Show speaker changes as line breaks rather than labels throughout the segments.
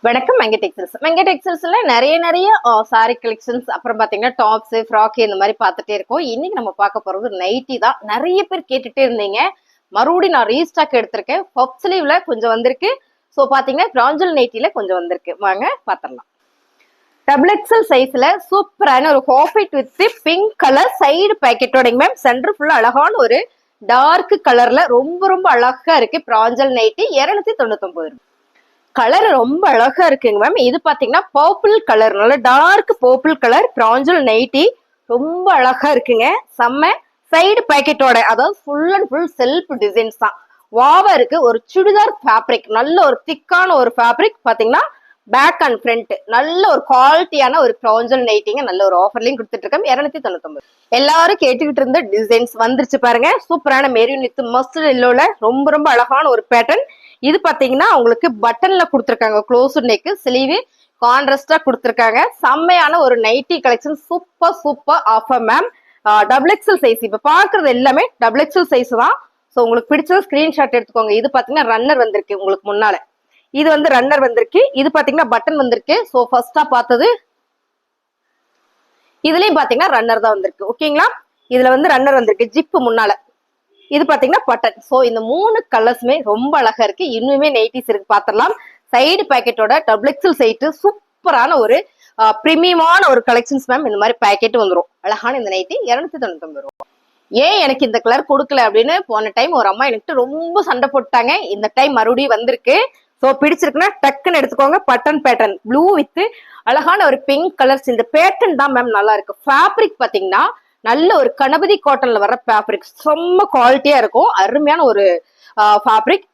வணக்கம் மங்கை டெக்ஸ்டைல்ஸ். மங்கை டெக்ஸ்டைல்ஸ்ல நிறைய sorry collections, அப்புறம் பாத்தீங்கன்னா டாப்ஸ், ஃப்ராக் இந்த மாதிரி பார்த்துட்டே இருக்கோம். இன்னைக்கு நம்ம பார்க்க போறது நைட்டி தான். நிறைய பேர் கேட்டுட்டே இருந்தீங்க. மறுபடியும் நான் ரீஸ்டாக் எடுத்திருக்கேன். பஃப் ஸ்லீவ்ல கொஞ்சம் வந்திருக்கு. ஸோ பாத்தீங்கன்னா பிராஞ்சல் நைட்டில கொஞ்சம் வந்திருக்கு. வாங்க பாத்திரலாம். டபுள் எக்ஸல் சைஸ்ல சூப்பரான ஒரு off white with pink colour side பேக்கெட்டோட மேம். சென்டர் ஃபுல்லா அழகான ஒரு டார்க் கலர்ல ரொம்ப அழகா இருக்கு. பிராஞ்சல் நைட்டி 299 ரூபாய். கலர் ரொம்ப அழகா இருக்குங்க மேம். இது பாத்தீங்கன்னா பர்பிள் கலர், நல்ல டார்க் பர்பிள் கலர் பிராஞ்சல் நைட்டி ரொம்ப அழகா இருக்குங்க. செம்ம சைடு பேக்கெட்டோட, அதாவது full and full self designs தான். வாவா இருக்கு. ஒரு சுடிதார் ஃபேப்ரிக், நல்ல ஒரு திக்கான ஒரு ஃபேப்ரிக். பாத்தீங்கன்னா பேக் அண்ட் ஃப்ரண்ட் நல்ல ஒரு குவாலிட்டியான ஒரு பிராஞ்சல் நைட்டிங்க. நல்ல ஒரு ஆஃபர்லயும் கொடுத்துட்டு இருக்கோம். 299. எல்லாரும் கேட்டுக்கிட்டு இருந்த டிசைன்ஸ் வந்துருச்சு பாருங்க. சூப்பரான மெரூன் வித் மஸ்டர்ட் எல்லோல ரொம்ப அழகான ஒரு பேட்டர்ன். இது பாத்தீங்கன்னா உங்களுக்கு பட்டன்ல கொடுத்துருக்காங்க. க்ளோஸ் நெக், ஸ்லீவ் கான்ட்ராஸ்டா கொடுத்துருக்காங்க. செம்மையான ஒரு nighty collection. Super offer ma'am. Double XL size. இப்ப பாக்குறது எல்லாமே டபுள் எக்ஸல் சைஸ் தான். ஸோ உங்களுக்கு பிடிச்சது ஸ்கிரீன்ஷாட் எடுத்துக்கோங்க. இது பாத்தீங்கன்னா ரன்னர் வந்திருக்கு உங்களுக்கு முன்னால. இது வந்து ரன்னர் வந்திருக்கு. இது பாத்தீங்கன்னா பட்டன் வந்திருக்கு. ஸோ ஃபர்ஸ்டா பார்த்தது இதுலயும் பாத்தீங்கன்னா ரன்னர் தான் வந்திருக்கு. ஓகேங்களா? இதுல வந்து ரன்னர் வந்திருக்கு ஜிப்பு முன்னால. இது பாத்தீங்கன்னா பட்டன். சோ இந்த 3 கலர்ஸுமே ரொம்ப அழகா இருக்கு. இன்னுமே நைட்டிஸ் இருக்கு, பாத்திரலாம். சைடு பேக்கெட்டோட டபுள் எக்ஸல் சைட்டு சூப்பரான ஒரு பிரீமியமான ஒரு கலெக்ஷன்ஸ் மேம். இந்த மாதிரி பேக்கெட் வந்துடும். அழகான இந்த நைட்டி 299 ரூபாய். ஏன் எனக்கு இந்த கலர் கொடுக்கல அப்படின்னு போன டைம் ஒரு அம்மா எனக்கு ரொம்ப சண்டை போட்டாங்க. இந்த டைம் மறுபடியும் வந்திருக்கு. சோ பிடிச்சிருக்குன்னா டக்குன்னு எடுத்துக்கோங்க. பட்டன் பேட்டர்ன் ப்ளூ வித் அழகான ஒரு பிங்க் கலர்ஸ். இந்த பேட்டர்ன் தான் மேம் நல்லா இருக்கு. ஃபேப்ரிக் பாத்தீங்கன்னா நல்ல ஒரு கணபதி காட்டன்ல வர ஃபேப்ரிக். செம்ம குவாலிட்டியா இருக்கும். அருமையான ஒரு ஃபேப்ரிக்.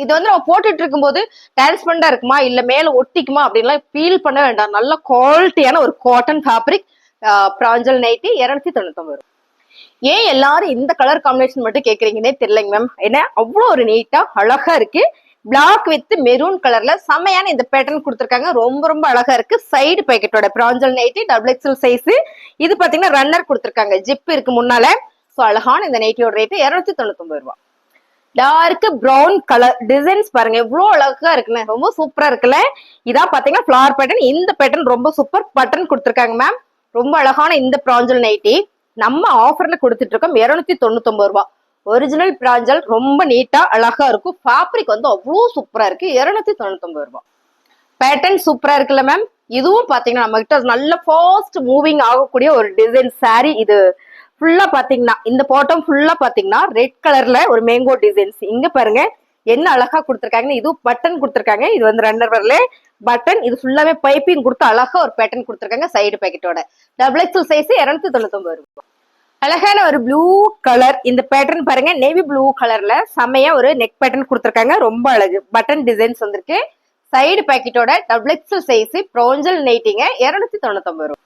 இது வந்து நம்ம போட்டுட்டு இருக்கும் போது டிரான்ஸ்பரண்டா இருக்குமா இல்ல மேல ஒட்டிக்குமா அப்படின்லாம் ஃபீல் பண்ண வேண்டாம். நல்ல குவாலிட்டியான ஒரு காட்டன் ஃபேப்ரிக். பிராஞ்சல் நைட்டி 299. ஏன் எல்லாரும் இந்த கலர் காம்பினேஷன் மட்டும் கேக்குறீங்கன்னே தெரியலங்க மேம். ஏன்னா அவ்வளோ ஒரு நீட்டா அழகா இருக்கு. பிளாக் வித் மெரூன் கலர்ல செம்மையான இந்த பேட்டர்ன் கொடுத்துருக்காங்க. ரொம்ப அழகா இருக்கு. Side பேக்கெட்டோட பிராஞ்சல் nightie double XL size. இது பாத்தீங்கன்னா ரன்னர் கொடுத்துருக்காங்க. ஜிப் இருக்கு முன்னால. சோ அழகான இந்த நைட்டியோட ரேட்டு 299 ரூபாய். டார்க் பிரவுன் கலர் டிசைன்ஸ் பாருங்க எவ்வளவு அழகா இருக்குன்னு. ரொம்ப சூப்பரா இருக்குல்ல. இதான் பாத்தீங்கன்னா ஃபிளவர் பேட்டர்ன். இந்த பேட்டர்ன் ரொம்ப சூப்பர். பட்டன் கொடுத்துருக்காங்க மேம். ரொம்ப அழகான இந்த பிராஞ்சல் நைட்டி நம்ம ஆஃபர்ல கொடுத்துட்டு இருக்கோம். 299 ரூபாய். ஒரிஜினல் பிராஞ்சல் ரொம்ப நீட்டா அழகா இருக்கும். ஃபேப்ரிக் வந்து அவ்வளவு சூப்பரா இருக்கு. 299 ரூபாய். பேட்டர்ன் சூப்பரா இருக்குல்ல மேம். இதுவும் பாத்தீங்கன்னா நம்ம கிட்ட நல்ல ஃபாஸ்ட் மூவிங் ஆகக்கூடிய ஒரு டிசைன் சாரி. இது ஃபுல்லா பாத்தீங்கன்னா இந்த பாட்டம் ஃபுல்லா பாத்தீங்கன்னா ரெட் கலர்ல ஒரு மேங்கோ டிசைன்ஸ். இங்க பாருங்க என்ன அழகா கொடுத்துருக்காங்கன்னு. இது பட்டன் கொடுத்துருக்காங்க. இது வந்து ரன்னர் வரல பட்டன். இது ஃபுல்லாவே பைப்பிங் கொடுத்து அழகா ஒரு பேட்டர்ன் கொடுத்துருக்காங்க. சைடு பேக்கெட்டோட டபுள் எக்ஸல் சைஸ் 299 ரூபாய். அழகான ஒரு ப்ளூ கலர். இந்த பேட்டர்ன் பாருங்க நேவி ப்ளூ கலர்ல செம்மையா ஒரு நெக் பேட்டர்ன் கொடுத்துருக்காங்க. ரொம்ப அழகு. பட்டன் டிசைன்ஸ் வந்திருக்கு. சைடு பேக்கெட்டோட டபுள் எக்ஸல் சைஸ் பிராஞ்சல் நைட்டிங்க 299 ரூபாய்.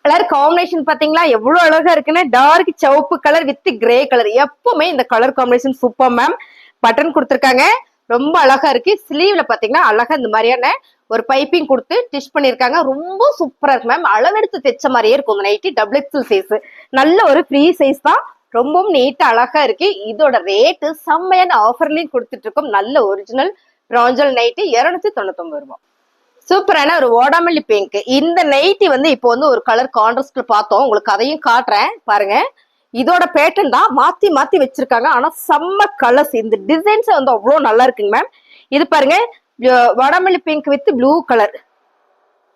கலர் காம்பினேஷன் பாத்தீங்களா எவ்வளவு அழகா இருக்குன்னு. டார்க் சிவப்பு கலர் வித் கிரே கலர். எப்பவுமே இந்த colour combination super ma'am. Button கொடுத்துருக்காங்க. ரொம்ப அழகா இருக்கு. ஸ்லீவ்ல பாத்தீங்கன்னா அழகா இந்த மாதிரியான ஒரு பைப்பிங் கொடுத்து டிஷ் பண்ணிருக்காங்க. ரொம்ப சூப்பரா இருக்கு மேம். அளவெடுத்து தைச்ச மாதிரியே இருக்கும் இந்த நைட்டி. டபுள் எக்ஸல் சைஸ் நல்ல ஒரு ஃப்ரீ சைஸ் தான். ரொம்பவும் நீட்டா அழகா இருக்கு. இதோட ரேட்டு செம்மையான ஆஃபர்லயும் கொடுத்துட்டு இருக்கோம். நல்ல ஒரிஜினல் பிராஞ்சல் நைட்டி 299 ரூபாய். சூப்பரான ஒரு ஓடாமல்லி பிங்க். இந்த நைட்டி வந்து இப்போ வந்து ஒரு கலர் கான்ட்ராஸ்ட்ல பார்த்தோம். உங்களுக்கு அதையும் காட்டுறேன் பாருங்க. இதோட பேட்டர்ன் தான் மாத்தி வச்சிருக்காங்க. ஆனா செம்ம கலர்ஸ். இந்த டிசைன்ஸ் வந்து அவ்வளவு நல்லா இருக்குங்க மேம். இது பாருங்க வடமல்லி பிங்க் வித் ப்ளூ கலர்.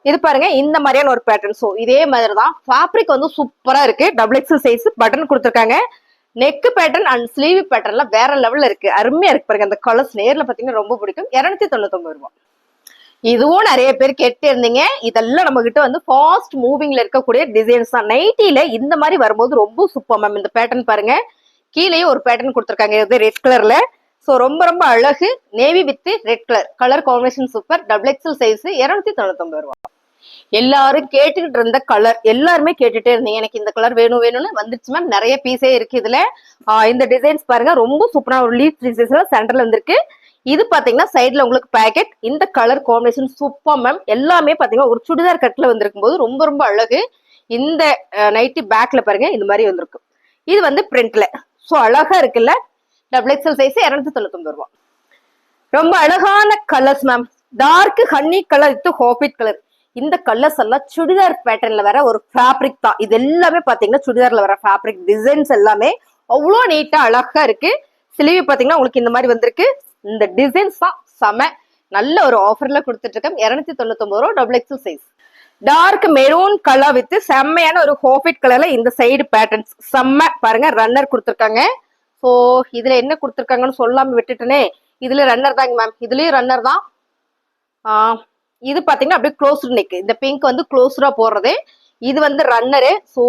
இது பாருங்க இந்த மாதிரியான ஒரு பேட்டர்ன். சோ இதே மாதிரி தான். ஃபேப்ரிக் வந்து சூப்பரா இருக்கு. டபுள் எக்ஸல் சைஸ் பட்டன் கொடுத்துருக்காங்க. நெக் பேட்டர்ன் அண்ட் ஸ்லீவ் பேட்டர்ன்ல வேற லெவல்ல இருக்கு. அருமையா இருக்கு பாருங்க. அந்த கலர்ஸ் நேர்ல பாத்தீங்கன்னா ரொம்ப பிடிக்கும். 299 ரூபாய். இதுவும் நிறைய பேர் கேட்டு இருந்தீங்க. இதெல்லாம் நம்ம கிட்ட வந்து ஃபாஸ்ட் மூவிங்ல இருக்கக்கூடிய டிசைன்ஸ் தான். நைட்டில இந்த மாதிரி வரும்போது ரொம்ப சூப்பர் மேம். இந்த பேட்டர்ன் பாருங்க. கீழேயே ஒரு பேட்டர்ன் கொடுத்துருக்காங்க. இது ரெட் கலர்ல. சோ ரொம்ப அழகு. Navy with red colour combination super. Double XL size 299 ரூபாய். எல்லாரும் கேட்டுக்கிட்டு இருந்த கலர் எல்லாருமே கேட்டுட்டே இருந்தீங்க. எனக்கு இந்த கலர் வேணும்னு வந்துருச்சு மேம். நிறைய பீஸே இருக்கு இதுல. இந்த டிசைன்ஸ் பாருங்க ரொம்ப சூப்பரா ஒரு லீஃப் டிசைன்ஸ்ல சென்டர்ல வந்திருக்கு. இது பாத்தீங்கன்னா சைட்ல உங்களுக்கு பேக்கெட். இந்த கலர் காம்பினேஷன் சூப்பர் மேம். எல்லாமே பாத்தீங்கன்னா ஒரு சுடிதார் கட்ல வந்திருக்கும் போது ரொம்ப அழகு. இந்த நைட்டி பேக்ல பாருங்க இந்த மாதிரி வந்திருக்கு. இது வந்து பிரிண்ட்ல. சோ அழகா இருக்குல்ல. டபுள் எக்ஸல் சைஸ் 299 ரூபாய். ரொம்ப அழகான colours ma'am. Dark honey colour with habit colour. இந்த கலர்ஸ் எல்லாம் சுடிதார் பேட்டர்ன்ல வர ஒரு ஃபேப்ரிக் தான். இது எல்லாமே பாத்தீங்கன்னா சுடிதார்ல வர ஃபேப்ரிக் டிசைன்ஸ் எல்லாமே அவ்வளோ நீட்டா அழகா இருக்கு. ஸ்லீவ் பாத்தீங்கன்னா உங்களுக்கு இந்த மாதிரி வந்திருக்கு. இந்த டிசைன்ஸ் தான் செம. நல்ல ஒரு ஆஃபர்ல கொடுத்துட்டு இருக்கேன். 299 ரூபா, double XL size. Dark maroon colour with செம்மையான ஒரு ஹாபிட் கலர்ல இந்த சைடு பேட்டர்ன்ஸ் செம்ம. பாருங்க ரன்னர் கொடுத்துருக்காங்க. ஸோ இதுல என்ன கொடுத்துருக்காங்கன்னு சொல்லாம விட்டுட்டேனே. இதுல ரன்னர் தாங்க மேம். இதுலயும் ரன்னர் தான். இது பாத்தீங்கன்னா அப்படியே க்ளோஸ்டு நெக். இந்த பிங்க் வந்து க்ளோஸ்டா போடுறது. இது வந்து runner. So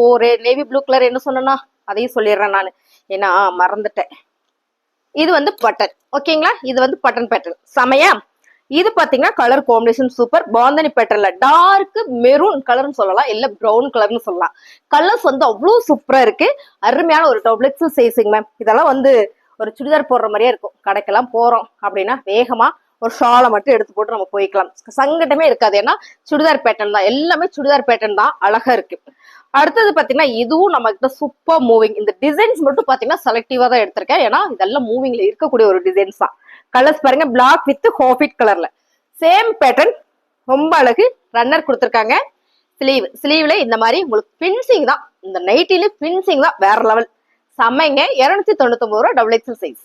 navy blue colour என்ன சொன்னா அதையும் சொல்லிடுறேன் நான், ஏன்னா மறந்துட்டேன். இது வந்து பட்டன். ஓகேங்களா, இது வந்து பட்டன் பேட்டர்ன் செமையா. இது பாத்தீங்கன்னா கலர் காம்பினேஷன் சூப்பர். பாந்தனி பேட்டர்ன்ல டார்க் மெரூன் கலர்னு சொல்லலாம், இல்ல ப்ரௌன் கலர்னு சொல்லலாம். கலர்ஸ் வந்து அவ்வளவு சூப்பரா இருக்கு. அருமையான ஒரு டபுள் எக்ஸல் சைஸிங் மேம். இதெல்லாம் வந்து ஒரு சுடிதார் போடுற மாதிரியே இருக்கும். கடைக்கெல்லாம் போறோம் அப்படின்னா வேகமா ஒரு ஷாலை மட்டும் எடுத்து போட்டு நம்ம போய்க்கலாம். சங்கடமே இருக்காது. ஏன்னா சுடிதார் பேட்டர்ன் தான், எல்லாமே சுடிதார் பேட்டர்ன் தான், அழகா இருக்கு. அடுத்தது பாத்தீங்கன்னா இதுவும் நம்ம கிட்ட சூப்பர் மூவிங். இந்த டிசைன்ஸ் மட்டும் பாத்தீங்கன்னா செலக்டிவா தான் எடுத்திருக்கேன். ஏன்னா இதெல்லாம் மூவிங்ல இருக்கக்கூடிய ஒரு டிசைன்ஸ் தான். கலர்ஸ் பாருங்க, பிளாக் வித் ஹாபிட் கலர்ல சேம் பேட்டர்ன், ரொம்ப அழகு. ரன்னர் கொடுத்துருக்காங்க. ஸ்லீவ்ல இந்த மாதிரி உங்களுக்கு பின்சிங் தான். இந்த நைட்டில பின்சிங் தான் வேற லெவல் செம்மைங்க. 299 ரூபா, டபுள் எக்ஸல் சைஸ்.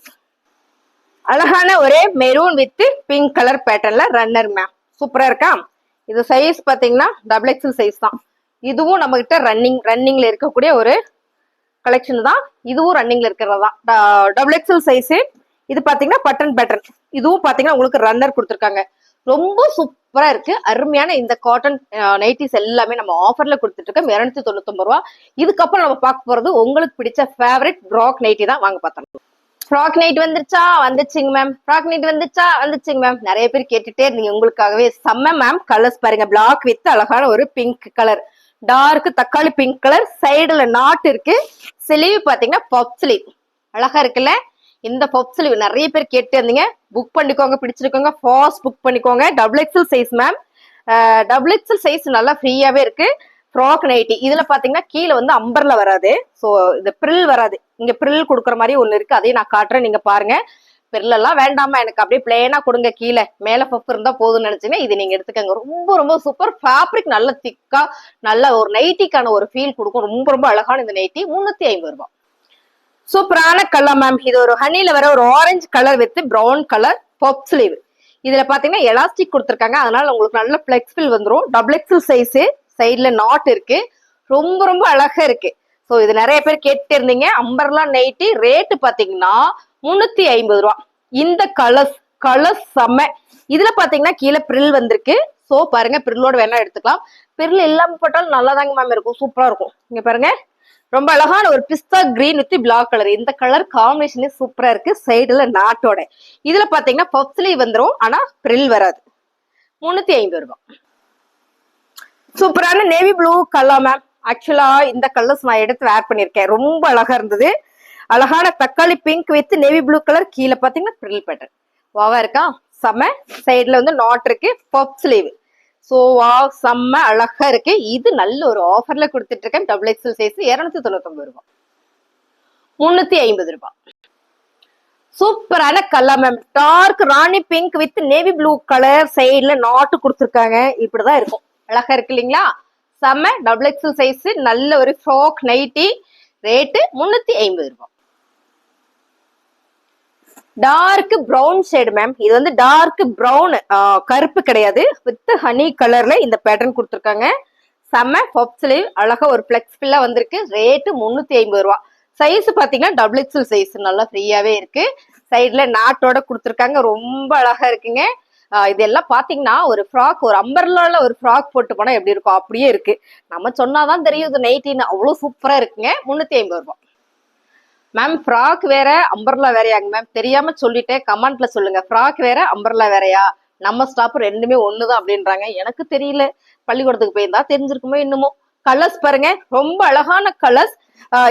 அழகான ஒரே மெரூன் வித் பிங்க் கலர் பேட்டர்ன்ல ரன்னர் மேம். சூப்பரா இருக்கா. இது சைஸ் பாத்தீங்கன்னா டபுள் எக்ஸல் சைஸ் தான். இதுவும் நம்ம கிட்ட ரன்னிங்ல இருக்கக்கூடிய ஒரு கலெக்ஷன் தான். இதுவும் ரன்னிங்ல இருக்கிறது தான், டபுள் எக்ஸல் சைஸ். இது பாத்தீங்கன்னா பட்டன் பேட்டர்ன். இதுவும் பாத்தீங்கன்னா உங்களுக்கு ரன்னர் கொடுத்துருக்காங்க. ரொம்ப சூப்பரா இருக்கு. அருமையான இந்த காட்டன் நைட்டிஸ் எல்லாமே நம்ம ஆஃபர்ல கொடுத்துட்டு இருக்கோம். 299 ரூபா. இதுக்கப்புறம் நம்ம பார்க்க போறது உங்களுக்கு பிடிச்ச ஃபேவரட் ஃப்ராக் நைட்டி தான். வாங்க பார்த்தோம். ஃப்ராக் நைட் வந்துருச்சா? வந்துச்சுங்க மேம். ஃப்ராக் நைட் வந்துச்சா? வந்துச்சுங்க மேம். நிறைய பேர் கேட்டுட்டே இருந்தீங்க, உங்களுக்காகவே செம்ம மேம். கலர்ஸ் பாருங்க, பிளாக் வித் அழகான ஒரு பிங்க் கலர், டார்க் தக்காளி பிங்க் கலர். சைடுல நாட் இருக்கு. ஸ்லீவ் பாத்தீங்கன்னா பப் ஸ்லீவ் அழகா இருக்குல்ல. இந்த பப் ஸ்லீவ் நிறைய பேர் கேட்டு இருந்தீங்க. புக் பண்ணிக்கோங்க, பிடிச்சிருக்கோங்க, ஃபாஸ்ட் புக் பண்ணிக்கோங்க. Double XL size ma'am. Double XL size நல்லா ஃப்ரீயாவே இருக்கு. ஃப்ராக் நைட்டி இதுல பாத்தீங்கன்னா கீழே வந்து அம்பர்ல வராது. ஸோ இந்த பிரில் வராது. இங்க பிரில் கொடுக்குற மாதிரி ஒண்ணு இருக்கு, அதையும் நான் காட்டுறேன், நீங்க பாருங்க. பிரில் எல்லாம் வேண்டாமா, எனக்கு அப்படியே பிளேனா கொடுங்க, கீழே மேல பஃப் இருந்தா போதும்னு நினைச்சீங்கன்னா இது நீங்க எடுத்துக்கங்க. ரொம்ப ரொம்ப சூப்பர். ஃபேப்ரிக் நல்ல திக்கா, நல்ல ஒரு நைட்டிக்கான ஒரு ஃபீல் கொடுக்கும். ரொம்ப ரொம்ப அழகான இந்த நைட்டி. 350 ரூபாய். சூப்பரான கலர் மேம். இது ஒரு ஹனில வர ஒரு orange colour with brown colour puff sleeve. இதுல பாத்தீங்கன்னா எலாஸ்டிக் கொடுத்துருக்காங்க, அதனால உங்களுக்கு நல்ல பிளெக்சிபிள் வந்துடும். Double XL size. சைட்ல நாட் இருக்கு. ரொம்ப ரொம்ப அழகா இருக்கு. ஸோ இது நிறைய பேர் கேட்டு இருந்தீங்க. அம்பர்லா நைட்டி ரேட்டு பாத்தீங்கன்னா 350 ரூபா. இந்த கலர்ஸ் செம்ம. இதுல பாத்தீங்கன்னா கீழே பிரில் வந்திருக்கு. ஸோ பாருங்க, பிரில்லோட வேணா எடுத்துக்கலாம். பிரில் இல்லாம போட்டாலும் நல்லா தாங்க மேம் இருக்கும், சூப்பரா இருக்கும். இங்க பாருங்க, ரொம்ப அழகான ஒரு பிஸ்தா கிரீன் வித் பிளாக் கலர். இந்த கலர் காம்பினேஷனே சூப்பரா இருக்கு. சைடுல நாட்டோட. இதுல பாத்தீங்கன்னா பப் ஸ்லீவ் வந்துடும், ஆனா பிரில் வராது. 350 ரூபாய். சூப்பரான நேவி ப்ளூ கலர் மேம். ஆக்சுவலா இந்த கலர்ஸ் நான் எடுத்து வேர் பண்ணிருக்கேன், ரொம்ப அழகா இருந்தது. அழகான தக்காளி pink with navy blue colour. கீழே பாத்தீங்கன்னா பிரில் பேட்டர்ன் வாவா இருக்கா, செம்ம. சைடுல வந்து நாட் இருக்கு, பப் ஸ்லீவ். சோ வா, செம்ம அழகா இருக்கு. இது நல்ல ஒரு ஆஃபர்ல கொடுத்துட்டு இருக்கேன். டபுள் எக்ஸல் சைஸ் 299 ரூபாய். 350 ரூபாய். சூப்பரான colour ma'am. Dark rani pink with navy blue colour. சைடுல நாட்டு கொடுத்துருக்காங்க. இப்படிதான் இருக்கும், அழகா இருக்கு இல்லைங்களா. செம்ம. டபுள் எக்ஸல் சைஸ், நல்ல ஒரு ஃப்ராக் நைட்டி. ரேட்டு 350 ரூபாய். Dark brown shade ma'am. இது வந்து டார்க் பிரவுன், கருப்பு கிடையாது, வித் ஹனி கலர்ல இந்த பேட்டர்ன் கொடுத்துருக்காங்க. செம்ம. பப் ஸ்லீவ் அழகா ஒரு பிளெக்சிபிளா வந்திருக்கு. ரேட்டு 350 ரூபாய். சைஸ் பாத்தீங்கன்னா டபுள் எக்ஸல் சைஸ், நல்லா ஃப்ரீயாவே இருக்கு. சைட்ல நாட்டோட கொடுத்துருக்காங்க, ரொம்ப அழகா இருக்குங்க. இதெல்லாம் பாத்தீங்கன்னா ஒரு ஃப்ராக், ஒரு அம்பர்லால ஒரு ஃப்ராக் போட்டு போனா எப்படி இருக்கும் அப்படியே இருக்கு. நம்ம சொன்னாதான் தெரியும் இது நைட்டின்னு. அவ்வளவு சூப்பரா இருக்குங்க. 350 ரூபாய் மேம். ஃப்ராக் வேற அம்பர்லா வேறையாங்க மேம்? தெரியாம சொல்லிட்டேன், கமெண்ட்ல சொல்லுங்க. ஃப்ராக் வேற அம்பர்லா வேறையா? நம்ம ஸ்டாப் ரெண்டுமே ஒண்ணுதான் அப்படின்றாங்க. எனக்கு தெரியல, பள்ளிக்கூடத்துக்கு போயிருந்தா தெரிஞ்சிருக்குமோ என்னமோ. கலர்ஸ் பாருங்க, ரொம்ப அழகான கலர்ஸ்.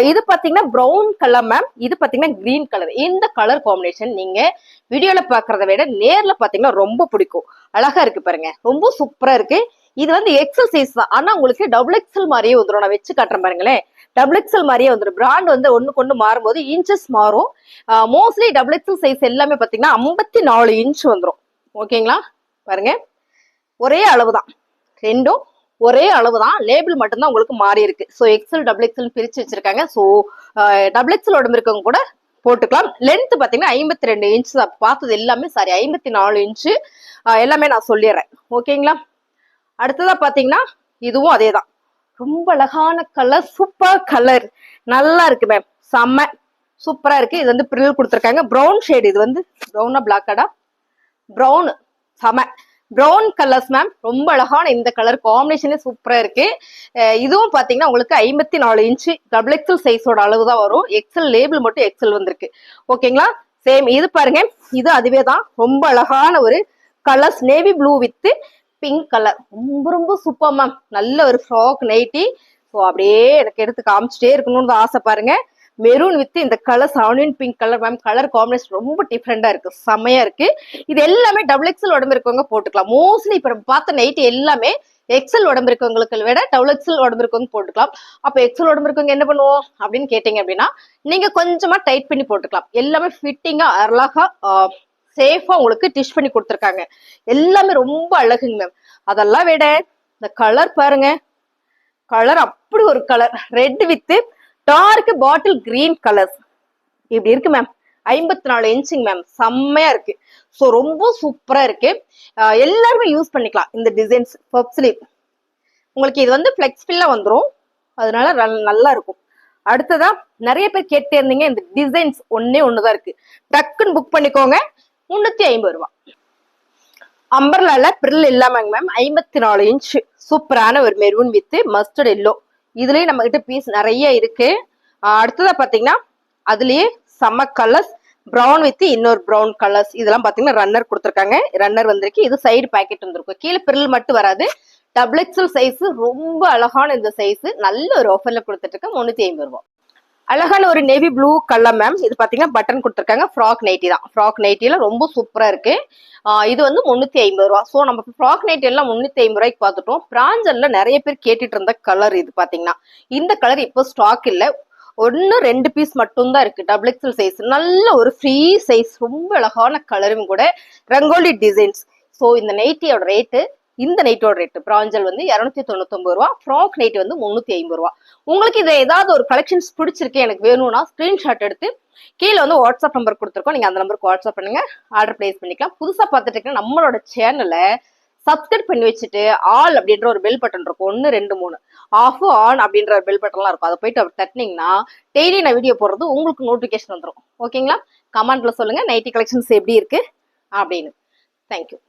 இது பாத்தீங்கன்னா பிரவுன் கலர் மேம். இது பாத்தீங்கன்னா கிரீன் கலர். இந்த கலர் காம்பினேஷன் நீங்க வீடியோல பாக்குறத விட நேர்ல பாத்தீங்கன்னா ரொம்ப பிடிக்கும். அழகா இருக்கு பாருங்க, ரொம்ப சூப்பரா இருக்கு. இது வந்து எக்ஸல் சைஸ் தான், ஆனா உங்களுக்கு டபுள் எக்ஸல் மாதிரியே வந்துடும். நான் வச்சு காட்டுறேன் பாருங்களேன். டபுள் எக்ஸல் மாதிரியே வந்துடும். பிராண்ட் வந்து ஒண்ணுக்கு ஒண்ணு மாறும்போது இன்ச்சஸ் மாறும். மோஸ்ட்லி டபுள் எக்ஸல் சைஸ் எல்லாமே பாத்தீங்கன்னா 54 இன்ச் வந்துடும். ஓகேங்களா, பாருங்க, ஒரே அளவு தான், ரெண்டும் ஒரே அளவு தான், லேபிள் மட்டும்தான் உங்களுக்கு மாறி இருக்கு. ஸோ எக்ஸல் டபுள் எக்ஸல் பிரிச்சு வச்சிருக்காங்க. ஸோ டபுள் எக்ஸல் உடம்பு இருக்கவங்க கூட போட்டுக்கலாம். லென்த் பாத்தீங்கன்னா 52 இன்ச் தான் பார்த்தது எல்லாமே, சாரி 54 இன்ச்சு எல்லாமே நான் சொல்லிடுறேன். ஓகேங்களா? அடுத்ததா பாத்தீங்கன்னா இதுவும் அதே தான், ரொம்ப அழகான கலர், சூப்பர் கலர், நல்லா இருக்கு மேம், செம்ம சூப்பரா இருக்கு. இது வந்து பிரில் கொடுத்துருக்காங்க, ப்ரௌன் ஷேடு. இது வந்து ப்ரௌனா பிளாக்கடா, ப்ரௌன், செம ப்ரௌன் கலர்ஸ் மேம், ரொம்ப அழகான இந்த கலர் காம்பினேஷனே சூப்பரா இருக்கு. இதுவும் பாத்தீங்கன்னா உங்களுக்கு 54 இன்ச்சு டபுள் எக்ஸல் சைஸோட அளவு தான் வரும். எக்ஸல் லேபிள் மட்டும் எக்ஸல் வந்திருக்கு. ஓகேங்களா? சேம் இது பாருங்க, இது அதுவே தான், ரொம்ப அழகான ஒரு colours, navy blue with pink colour, ரொம்ப ரொம்ப சூப்பர் மேம். நல்ல ஒரு ஃப்ராக் நைட்டி. ஸோ அப்படியே எனக்கு எடுத்து காமிச்சிட்டே இருக்கணும்னு ஆசை. பாருங்க, மெரூன் வித் இந்த colour onion pink colour ma'am, colour combination ரொம்ப டிஃப்ரெண்டா இருக்கு, செம்மையா இருக்கு. இது எல்லாமே டபுள் எக்ஸல் உடம்பு இருக்கவங்க போட்டுக்கலாம். மோஸ்ட்லி இப்ப பார்த்த நைட்டி எல்லாமே எக்ஸல் உடம்பு இருக்கவங்களுக்கு விட டபுள் எக்ஸல் உடம்பு இருக்கவங்க போட்டுக்கலாம். அப்ப எக்ஸல் உடம்பு இருக்கவங்க என்ன பண்ணுவோம் அப்படின்னு கேட்டீங்க அப்படின்னா, நீங்க கொஞ்சமா டைட் பண்ணி போட்டுக்கலாம். எல்லாமே ஃபிட்டிங்கா அழகா சேஃபா உங்களுக்கு டிஷ் பண்ணி கொடுத்துருக்காங்க. எல்லாமே ரொம்ப அழகுங்க மேம். அதெல்லாம் விட இந்த கலர் பாருங்க, கலர் அப்படி ஒரு colour, red with dark bottle green colours இப்படி இருக்கு மேம். 54 இன்ச்சுங்க மேம், செம்மையா இருக்கு. ஸோ ரொம்ப சூப்பரா இருக்கு. எல்லாருமே யூஸ் பண்ணிக்கலாம் இந்த டிசைன்ஸ். பப் ஸ்லீவ் உங்களுக்கு இது வந்து ஃபிளெக்ஸ்பில்லா வந்துடும், அதனால நல்லா இருக்கும். அடுத்ததா நிறைய பேர் கேட்டே இருந்தீங்க, இந்த டிசைன்ஸ் ஒன்னே ஒண்ணுதான் இருக்கு, டக்குன்னு புக் பண்ணிக்கோங்க. 350 ரூபாய். அம்பர்லால பிரில் இல்லாமங்க மேம், 54 இன்ச் சூப்பரான ஒரு மெரூன் வித் மஸ்டர்ட் எல்லோ. இதுலயே நம்ம கிட்ட பீஸ் நிறைய இருக்கு. அடுத்ததா பாத்தீங்கன்னா அதுலயே செம்ம கலர்ஸ், ப்ரௌன் வித் இன்னொரு ப்ரௌன் கலர்ஸ். இதெல்லாம் பாத்தீங்கன்னா ரன்னர் கொடுத்துருக்காங்க, ரன்னர் வந்திருக்கு. இது சைடு பேக்கெட் வந்திருக்கும், கீழே பிரில் மட்டும் வராது. டபுள் எக்ஸல் சைஸ், ரொம்ப அழகான இந்த சைஸ், நல்ல ஒரு ஆஃபர்ல கொடுத்துட்டு இருக்கு. 350 ரூபாய். அழகான ஒரு நேவி ப்ளூ கலர் மேம். இது பாத்தீங்கன்னா பட்டன் கொடுத்துருக்காங்க, ஃப்ராக் நைட்டி தான். ஃப்ராக் நைட்டில ரொம்ப சூப்பரா இருக்கு. இது வந்து 350 ரூபா. ஸோ நம்ம ஃப்ராக் நைட்டி எல்லாம் 350 ரூபாய்க்கு பார்த்துட்டோம். பிராஞ்சல்ல நிறைய பேர் கேட்டுட்டு இருந்த கலர் இது பாத்தீங்கன்னா, இந்த கலர் இப்போ ஸ்டாக் இல்ல, 1-2 பீஸ் மட்டும் தான் இருக்கு. டபுள் எக்ஸல் சைஸ், நல்ல ஒரு ஃப்ரீ சைஸ், ரொம்ப அழகான கலரும் கூட, ரங்கோலி டிசைன்ஸ். ஸோ இந்த நைட்டியோட ரேட்டு, இந்த நைட்டோட ரேட்டு பிராஞ்சல் வந்து 299 ரூபா, ஃப்ராக் நைட் வந்து 350 ரூபா. உங்களுக்கு இது ஏதாவது ஒரு கலெக்ஷன்ஸ் பிடிச்சிருக்கு, எனக்கு வேணும்னா ஸ்கிரீன்ஷாட் எடுத்து கீழே வந்து வாட்ஸ்அப் நம்பர் கொடுத்துருக்கோம், நீங்க அந்த நம்பருக்கு வாட்ஸ்அப் பண்ணுங்க, ஆர்டர் பிளேஸ் பண்ணிக்கலாம். புதுசா பார்த்துட்டு இருக்கீங்கன்னா நம்மளோட சேனலை சப்ஸ்கிரைப் பண்ணி வச்சுட்டு ஆல் அப்படின்ற ஒரு பெல் பட்டன் இருக்கும், 1 2 3 ஆஃப் ஆன் அப்படின்ற ஒரு பெல் பட்டன்லாம் இருக்கும், அதை போயிட்டு அவர் தட்டினீங்கன்னா டெய்லி நான் வீடியோ போடுறது உங்களுக்கு நோட்டிபிகேஷன் வந்துடும். ஓகேங்களா? கமெண்ட்ல சொல்லுங்க நைட்டி கலெக்ஷன்ஸ் எப்படி இருக்கு அப்படின்னு. தேங்க்யூ.